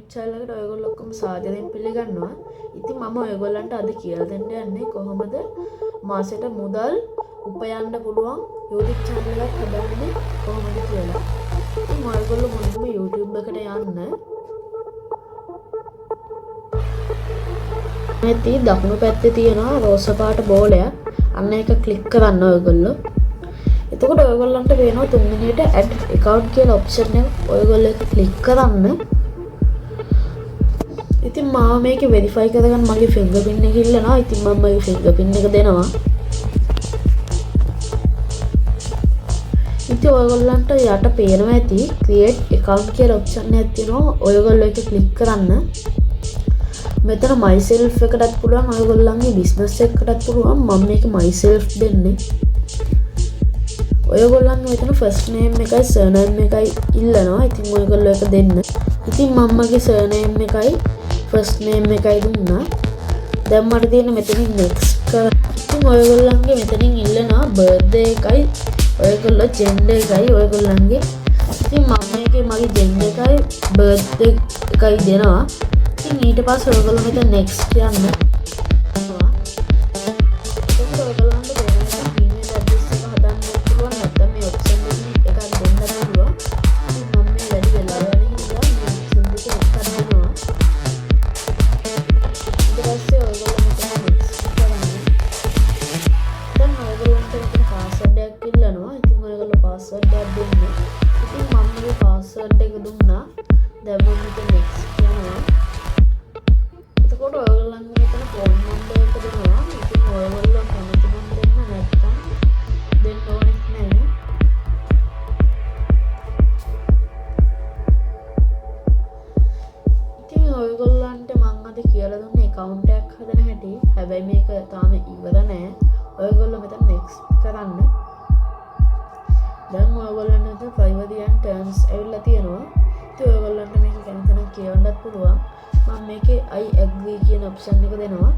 YouTube channel එකට ඔයගොල්ලෝ ඔක්කොම සාදරයෙන් පිළිගන්නවා. ඉතින් මම ඔයගොල්ලන්ට අද කියලා දෙන්න යන්නේ කොහොමද මාසෙට මුදල් උපයන්න පුළුවන් YouTube channel එකක් හදන්නේ කොහොමද කියලා. ඉතින් ඔයගොල්ලෝ මුලින්ම YouTube එකට යන්න. මෙතන දකුණු පැත්තේ තියෙනවා රෝස පාට බෝලයක්. අන්න ඒක ක්ලික් කරන්න ඔයගොල්ලෝ. එතකොට ඔයගොල්ලන්ට වෙනවා තුන්වෙනියට add account කියලා option එක ඔයගොල්ලෝ ඒක ක්ලික් කරන්න. ඉතින් මම මේක verify කරගන්න මගේ fingerprint එක ඉල්ලනවා. ඉතින් මම මගේ fingerprint එක දෙනවා. ඉතින් ඔයගොල්ලන්ට යට පේනවා ඇති create account කියලා option එකක් තියෙනවා. ඔයගොල්ලෝ ඒක ක්ලික් කරන්න. මෙතන myself එකටත් පුළුවන් ඔයගොල්ලන්ගේ business එකකටත් පුළුවන්. මම මේක myself දෙන්නේ. ඔයගොල්ලන්ගේ මෙතන first name එකයි surname එකයි ඉල්ලනවා. ඉතින් ඔයගොල්ලෝ ඒක දෙන්න. ඉතින් මම මගේ surname එකයි first name එකයි දුන්නා. දැන් මට තියෙන මෙතනින් next කර. ඉතින් ඔයගොල්ලන්ගේ මෙතනින් ඉල්ලනවා birthday එකයි ඔයගොල්ලෝ gender එකයි ඔයගොල්ලන්ගේ. ඉතින් මම මේකේ මගේ gender එකයි birthday එකයි දෙනවා. ඉතින් ඊට පස්සේ ඔයගොල්ලෝ මෙතන next කියන්න. password එකක් දෙන්න. ඉතින් මම මේ password එක දුන්නා. දැන් මම මෙතන next කියනවා. එතකොට ඔයගොල්ලන්ගේ මෙතන phone number එක දෙනවා. ඉතින් ඔයගොල්ලෝ කැමති නම් දෙන්න නැත්නම් දෙන්න ඕනෙත් නැහැ. ඉතින් ඔයගොල්ලන්ට මම අද කියලා දුන්නේ account එකක් හදන හැටි. හැබැයි මේක තාම ඉවර නෑ. ඔයගොල්ලෝ මෙතන next කරන්න. දැන් ඔයගොල්ලන්ට මෙතන privacy and terms ඇවිල්ලා තියෙනවා. ඉතින් ඔයගොල්ලන්ට මේක කැමති නම් කියවන්නත් පුළුවන්. මම මේකේ I agree කියන option එක දෙනවා.